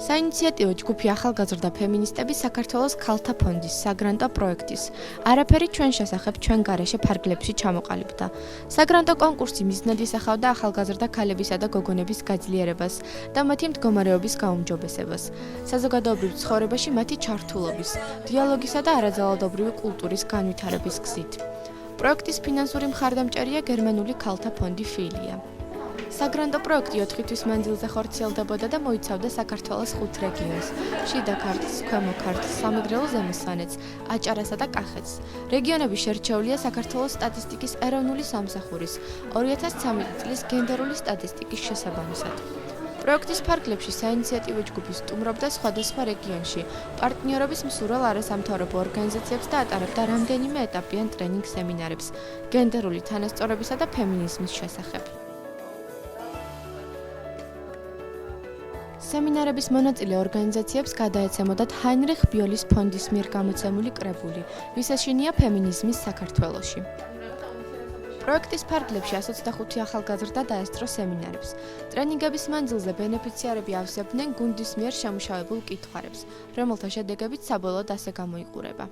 საინიციატივო ჯგუფი ახალგაზრდა ფემინისტები საქართველოს ქალთა ფონდის საგრანტო პროექტის არაფერი ჩვენ შესახებ ჩვენ გარეშე ფარგლებში ჩამოყალიბდა. საგრანტო კონკურსი მიზნად ისახავდა ახალგაზრდა ქალებისა და გოგონების გაძლიერებას და მათი მდგომარეობის გაუმჯობესებას, საზოგადოებრივ ცხოვრებაში მათი ჩართულობის, დიალოგისა და არაძალადობრივი კულტურის განვითარების გზით. პროექტის ფინანსური მხარდამჭერია გერმანული ქალთა ფონდი „ფილია“. საგრანტო პროექტი 4 თვის მანძილზე ხორციელდებოდა და მოიცავდა საქართველოს 5 რეგიონს: შიდა ქართლს, ქვემო ქართლს, სამეგრელო ზემო სვანეთს, აჭარასა და კახეთს. რეგიონები შერჩეულია საქართველოს სტატისტიკის ეროვნული სამსახურის 2013 წლის გენდერული სტატისტიკის შესაბამისად. პროექტის ფარგლებში საინიციატივო ჯგუფი სტუმრობდა სხვადასხვა რეგიონში პარტნიორობის მსურველ არასამთავრობო ორგანიზაციებს და ატარებდა რამდენიმე ეტაპიან ტრენინგ სემინარებს გენდერული თანასწორობისა და ფემინიზმის შესახებ. სემინარების მონაწილე ორგანიზაციებს გადაეცემოდათ ჰაინრიხ ბიოლის ფონდის მიერ გამოცემული კრებული, ვის ეშინია ფემინიზმის საქართველოში. პროექტის ფარგლებში 125 ახალგაზრდა დაესწრო სემინარებს. ტრენინგების მანძილზე ბენეფიციარები ავსებდნენ გუნდის მიერ შემუშავებულ კითხვარებს, რომელთა შედეგებიც საბოლოოდ ასე გამოიყურება.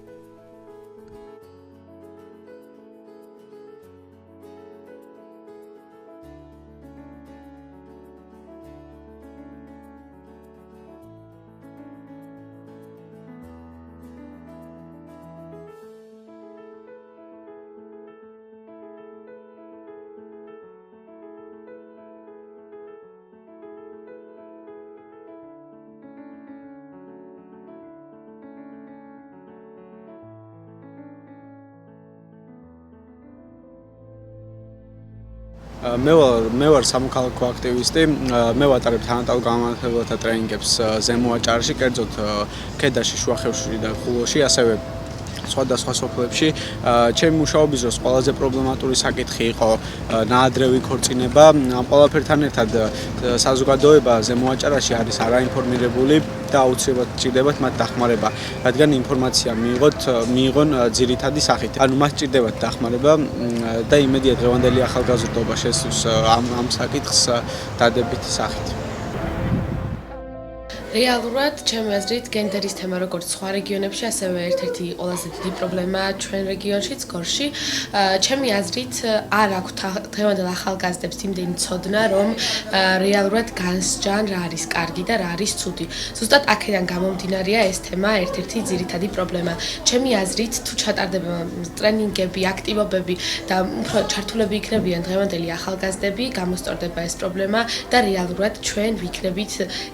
მე ვარ სამოქალაქო აქტივისტი, მე ვატარებ თანატოლ განმანათლებლათა ტრენინგებს ზემო აჭარაში, კერძოდ ქედაში, შუახევში და ხულოში, ასევე სხვადასხვა სოფლებში. ჩემი მუშაობის დროს ყველაზე პრობლემატური საკითხი იყო ნაადრევი ქორწინება. ამ ყველაფერთან ერთად საზოგადოება ზემო აჭარაში არის არაინფორმირებული და აუცილებლად სჭირდებათ მათ დახმარება, რადგან ინფორმაცია მიიღონ ძირითადი სახით. ანუ მათ სჭირდებათ დახმარება და იმედია დღევანდელი ახალგაზრდობა შესწევს ამ საკითხს დადებითი სახით. რეალურად, ჩემი აზრით, გენდერის თემა როგორც სხვა რეგიონებში, ასევე ერთ-ერთი ყველაზე დიდი პრობლემაა ჩვენ რეგიონშიც, გორში. ჩემი აზრით, არ აქვთ დღევანდელ ახალგაზრდებს იმდენი ცოდნა, რომ რეალურად განსჯან რა არის კარგი და რა არის ცუდი. ზუსტად აქედან გამომდინარეა ეს თემა ერთ-ერთი ძირითადი პრობლემა. ჩემი აზრით, თუ ჩატარდება ტრენინგები, აქტივობები და უფრო ჩართულები იქნებიან დღევანდელი ახალგაზრდები, გამოსწორდება ეს პრობლემა და რეალურად ჩვენ ვიქნებით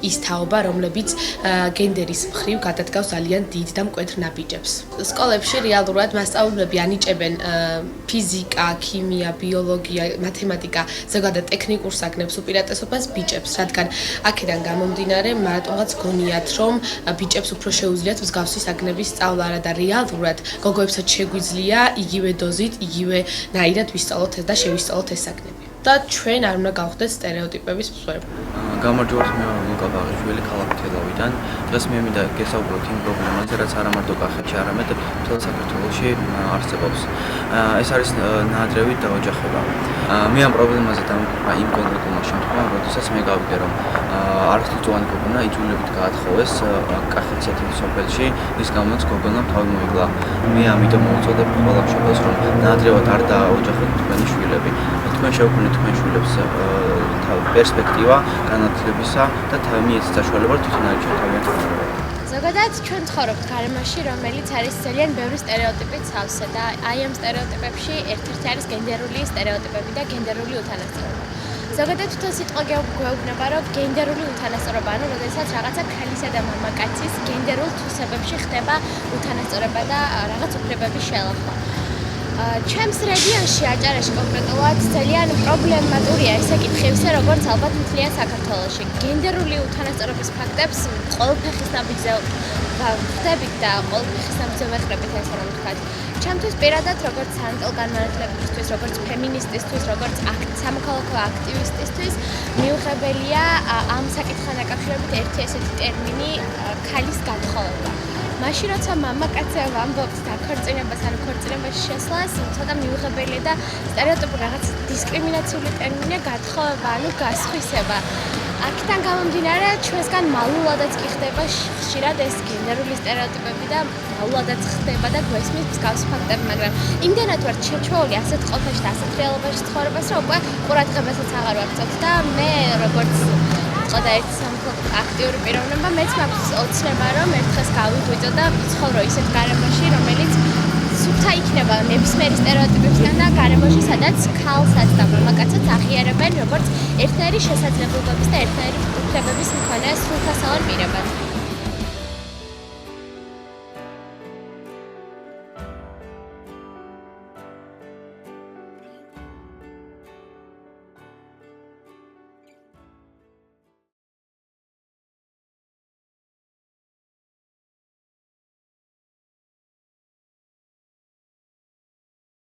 ის თაობა, რომლებიც გენდერის მხრივ გადადგავს ძალიან დიდ და მკვეთრ ნაბიჯებს. სკოლებში რეალურად მასწავლებლები ანიჭებენ ფიზიკა, ქიმია, ბიოლოგია, მათემატიკა, ზოგადად ტექნიკურ საგნებს უპირატესობას ბიჭებს, რადგან აქედან გამომდინარე მარტოღაც გონიათ, რომ ბიჭებს უფრო შეუძლიათ მსგავსი საგნების სწავლა და რეალურად გოგოებსაც შეგვიძლია იგივე დოზით, იგივე ნაირად ვისწავლოთ და შევისწავლოთ ეს საგნები. და ჩვენ არ უნდა გავხდეთ სტერეოტიპების მსხვერპლი. გამარჯობა, მე ვარ ლუკა ბაღიშვილი ქალაქ თელავიდან. დღეს მე მინდა გესაუბროთ იმ პრობლემაზე, რაც არა მარტო კახეთში, არამედ მთელ საქართველოში არსებობს. ეს არის ნაადრევი დაოჯახება. მე ამ პრობლემაზე დამკვირვებულმა იმ კონკრეტულმა შემთხვევამ, როდესაც მე გავიგე, რომ არასრულწლოვანი გოგონა იძულებით გაათხოვეს კახეთის ერთ-ერთ სოფელში, რის გამოც გოგონამ თავი მოიკლა. მე ამიტომ მოვუწოდებ ყველა მშობელს, რომ ნაადრევად არ დააოჯახოთ თქვენი შვილები. თქვენ შევქმნით თქვენ შვილებს პერსპექტივა განათლებისა და მიეცეთ საშუალება თვითონ აიჩინოთ თავიანთი ცხოვრება. ზოგადად ჩვენ ცხოვრობთ გარემოში, რომელიც არის ძალიან ბევრი სტერეოტიპით სავსე და აი ამ სტერეოტიპებში ერთ-ერთი არის გენდერული სტერეოტიპები და გენდერული უთანასწორობა. ზოგადად თვითონ სიტყვა გვეუბნება, რომ გენდერული უთანასწორობა, ანუ როდესაც რაღაცა ქალისა და მამაკაცის გენდერულ თვისებებში ხდება უთანასწორობა და რაღაც უფლებების შელახვა. ჩემს რეგიონში, აჭარაში კონკრეტულად, ძალიან პრობლემატურია ეს საკითხი, ისე როგორც ალბათ მთლიან საქართველოში. გენდერული უთანასწორობის ფაქტებს ყოველფეხის ნაბიჯზე ვხვდებით და ყოველფეხის ნაბიჯზე ვეყრებით, ესე რომ ვთქვათ. ჩემთვის პირადად, როგორც თანატოლ განმანათლებელისთვის, როგორც ფემინისტისთვის, როგორც სამოქალაქო აქტივისტისთვის, მიუღებელია ამ საკითხთან დაკავშირებით ერთი ესეთი ტერმინი ქალის გათხოვება. მაშინ როცა მამაკაცი ვამბობთ დაქორწინებას ან ქორწინებაში შესვლას, ცოტა მიუღებელია და სტერეოტიპური რაღაც დისკრიმინაციული ტერმინია გათხოვება, ანუ გასხვისება. აქედან გამომდინარე, ჩვენსგან მალულადაც კი ხდება ხშირად ეს გენდერული სტერეოტიპები და მალულადაც ხდება და გვესმის მსგავსი ფაქტები, მაგრამ იმდენად ვარ შეჩვეული ასეთ ყოფაში და ასეთ რეალობაში ცხოვრებას, რომ უკვე ყურადღებასაც აღარ ვაქცევთ და მე როგორც და ერთ სამხელმო აქტიური პიროვნება, მეც მაქვს ოცნება, რომ ერთხელ გავიღვიძო და ვიცხოვრო ისეთ გარემოში, რომელიც სუფთა იქნება ნებისმიერი სტერეოტიპებისგან და გარემოში, სადაც ქალსაც და მამაკაცსაც აღიარებენ როგორც ერთნაირი შესაძლებლობების და ერთნაირი უფლებების მქონე სრულფასოვან პირებად.